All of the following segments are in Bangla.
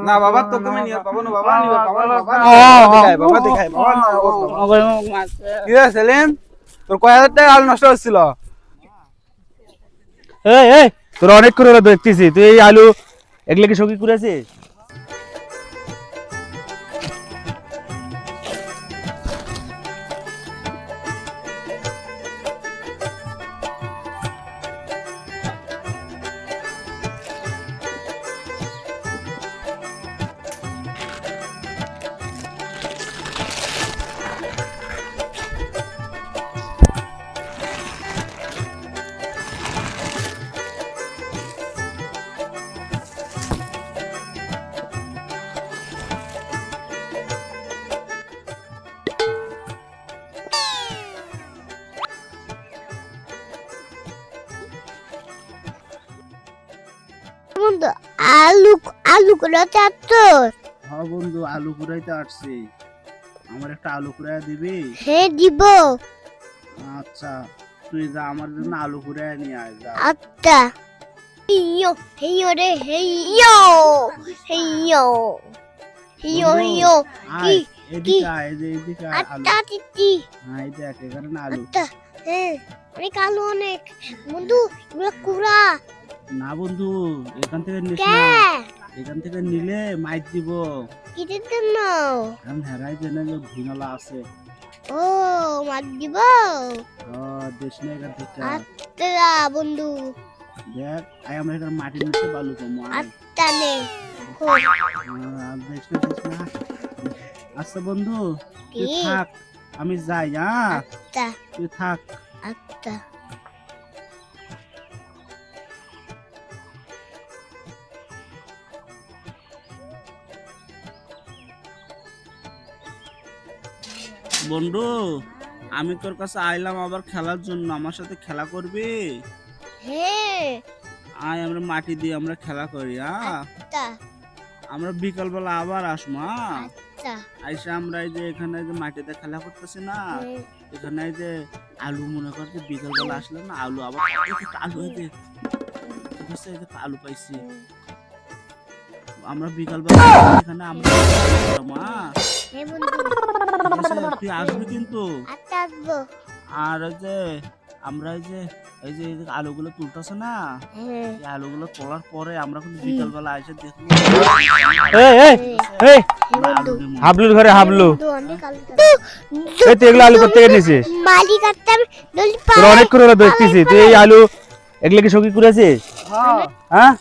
না বাবা তো তুমি নিয়ে পাবো না বাবা নিয়ে পাবো না বাবা দেখাই বাবা কি রে সেলিম তোর কয় হাজার টাকা আলু নষ্ট হচ্ছিল এই এই তোর অনেক করে দেখতেছি তুই এই আলু এগুলো কি সঙ্গী করেছিস? বন্ধু আলু আলু কুড়াতে আসছো? হ্যাঁ বন্ধু আলু কুড়াইতে আসছি, আমার একটা আলু কুড়াইয়া দিবি? হ্যাঁ দিব। আচ্ছা তুই যা আমার জন্য আলু কুড়াইয়া নিয়ে আয় যা। আচ্ছা হেইয়ো হেইয়ো রে হেইয়ো হেইয়ো হেইয়ো হেইয়ো কি এদিকে আয়, এদিকে আয় আলু। আচ্ছা দিদি হ্যাঁ এই দেখ এখানে না আলু। আচ্ছা হ্যাঁ অনেক আলু অনেক বন্ধু এগুলো কুড়া না বন্ধু এখান থেকে নিস কে না, এখান থেকে নিলে মাইর দিব। কিসের জন্য? আমি হেরাই জেনে যে ভিনলা আছে। ও মার দিব। দেশ না এখান থেকে। আচ্ছা বন্ধু দেখ আয় আমরা এখানে মাটি নিচে বালু কম আচ্ছা নে দেশ না দেশ না। আচ্ছা বন্ধু তুই কি? থাক আমি যাই। হ্যাঁ আচ্ছা তুই থাক। আচ্ছা বন্ধু আমি তোর কাছে আইলাম আবার খেলার জন্য, আমার সাথে খেলা করবি? হ্যাঁ আয় আমরা মাটি দিয়ে আমরা খেলা করি। হ্যাঁ আচ্ছা আমরা বিকাল বেলা আবার আসবো। হ্যাঁ আচ্ছা আইসা আমরা এই যে এখানে যে মাটিতে খেলা করতেছি না, এখানে এই যে আলু মনে করতে বিকাল বেলা আসলে না আলু আবার আলু এই যে ঠিক আছে এই যে আলু পাইছি আমরা বিকাল বেলা এখানে আমরা মা হ্যাঁ বন্ধু তুই আসবি কিন্তু। আচ্ছা আসবো। আর ওই যে আমরা এই যে আলুগুলো তুলতেছে না, হ্যাঁ এই আলুগুলো তোলার পরে আমরা কিন্তু বিকাল বেলা এসে দেখবো এই এই এই আমরা আলু দিবো। হাবলুর ঘরে হাবলু বন্ধু অনেক আলু এই তুই এগুলো আলু করতে নিছিস? মালি কাটতাম দলি পা তোর অনেক করে দেখতেছি তুই এই আলু এগুলো কি সঙ্গী করেছিস? হ্যাঁ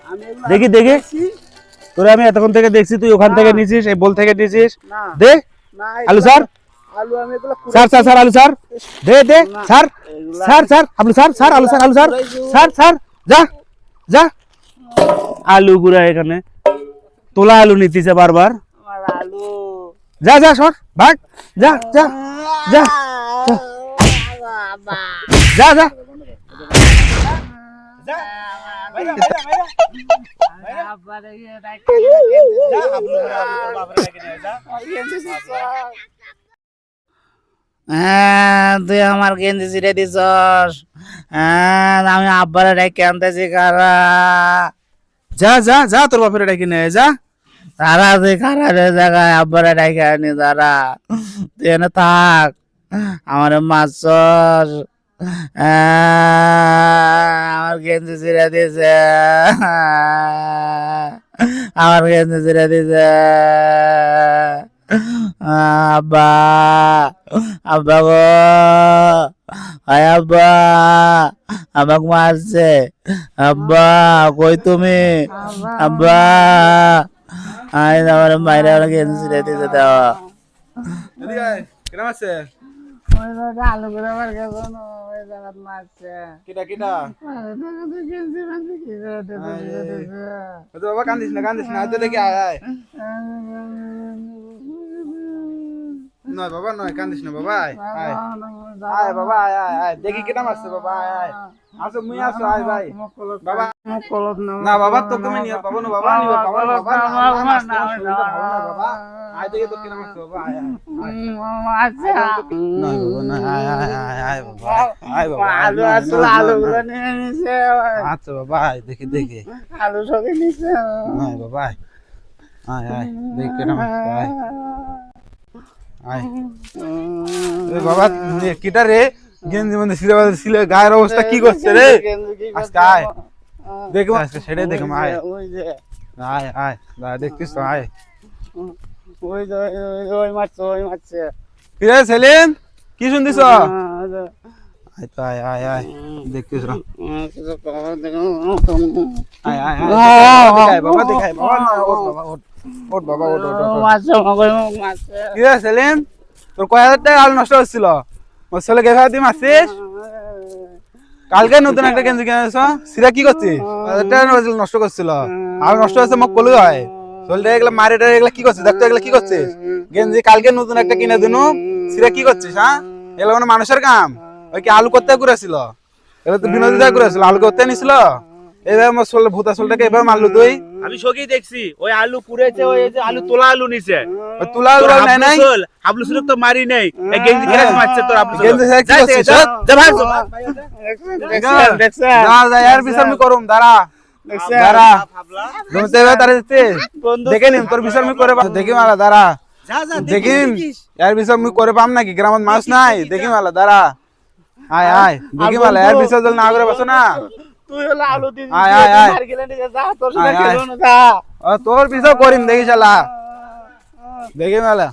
আমি এগুলো দেখি দেখি তোরা আমি এতক্ষণ থেকে দেখছি তুই ওখান থেকে নিছিস এই বল থেকে নিছিস। না দে না আলু স্যার আলু আমি এগুলো স্যার স্যার স্যার আলু স্যার দে দে স্যার স্যার স্যার আলু স্যার স্যার আলু স্যার আলু স্যার স্যার স্যার যা যা আলু গুড়া এখানে তোলা আলু নিতেছে বারবার। আমার আলু যা যা সর ভাগ যা যা যা বাবা যা যা তুই আমার গেঞ্জি ছিঁড়ে দিছস। আমি আব্বারে ডাইকে আনতেছি কারা। যা যা যা তোর বাপের ডাকি নে যা তারা তুই কারা জায়গায় আব্বারে ডাইকে আনি তারা তুই এনে থাক আমার মাছস। আমার গেঞ্জি ছিঁড়ে দিছে, আমার গেঞ্জি ছিঁড়ে দিছে। আব্বা আব্বা গো আয় আব্বা আমাকে মারছে। আব্বা কই তুমি? আব্বা আয় আমার মায়ের আমার গেঞ্জি ছিঁড়ে দিছে দেওয়া। এদিকে আয় কেমন আছে আলু করে আমার গেল ওই জায়গা মারছে কিটা কিটা বাবা কান্দিস না তো দেখি আয় আয় নয় বাবা নয় কান্দিস না বাবা আয় আয় আয় বাবা আয় আয় আয় দেখি কেটা মারছে বাবা আয় আয় আসো মুই আসো আয় ভাই বাবা না বাবা তোকে আমি নিয়ে পাবো না বাবা নিয়ে পাবো না বাবা বাবা আয় দেখি তো কেটা মারছে বাবা আয় আয় না বাবা না আয় আয় আয় আয় বাবা আয় বাবা আলু আসলে আলুগুলো নিয়ে নিছে আচ্ছা বাবা আয় দেখি দেখি আলু সবই নিছে আয় বাবা আয় আয় আয় দেখি কেটা মারছে আয় আয় এ বাবা কিটা রে গেঞ্জি মধ্যে সিলে গায়ের অবস্থা কি করছে রে আজকে আয় দেখো আজকে সেটাই দেখো আয় ওই যে আয় আয় দা দেখতিস তো আয় ওই যে ওই মারছে কি রে সেলিম কি শুনতিস আয় তো আয় আয় আয় দেখতিস না আয় আয় আয় বাবা দেখাই বাবা না ওঠ বাবা ওঠ বাবা ওঠ মারছে কি রে সেলিম তোর কয় হাজার টাকা আলু নষ্ট হচ্ছিল ওর ছেলে গেছে তুই মারছিস কালকে নতুন একটা গেঞ্জি কিনেছ সিরা কি করছিস নষ্ট করছিল আলু নষ্ট হচ্ছে মোক কলু হয় চলতে এগুলা মারে এগুলা কি করছিস দেখতো এগুলা কি করছিস গেঞ্জি কালকে নতুন একটা কিনে দিনু সিরা কি করছিস হ্যাঁ এগুলো মানে মানুষের কাম ওই কি আলু করতে ঘুরেছিল এগুলো তো বিনোদিতা ঘুরেছিল আলু করতে নিছিল এইভাবে আমার শোল ভূতা শোলটাকে এভাবে মারলু তুই আমি সকি দেখছি ওই আলু পুড়েছে ওই যে আলু তোলা আলু নিছে ওই তুলা আলু নাই নাই হাবলু সুরক তো মারি নাই এই গেঞ্জি কেন মারছে তোর হাবলু গেঞ্জি ছেড়ে কি করছিস যা ভাগ যা যা এর বিচার আমি করুম দাঁড়া দাঁড়া জমিতে এবার তারে দিতে দেখে নিম তোর বিচার আমি করে দেখি মালা দাঁড়া দেখিম এর বিচার আমি করে পাম নাকি গ্রামত মাছ নাই দেখি মালা দাঁড়া আয় আয় দেখি মালা এর বিচার জল না করে বসো না তুই হলো আলু দিস আয় আয় আয় মার গেলে নিয়ে যা তোর সাথে আয়, আয়। খেলো না যা তোর বিচার করিম দেখি শালা দেখি মালা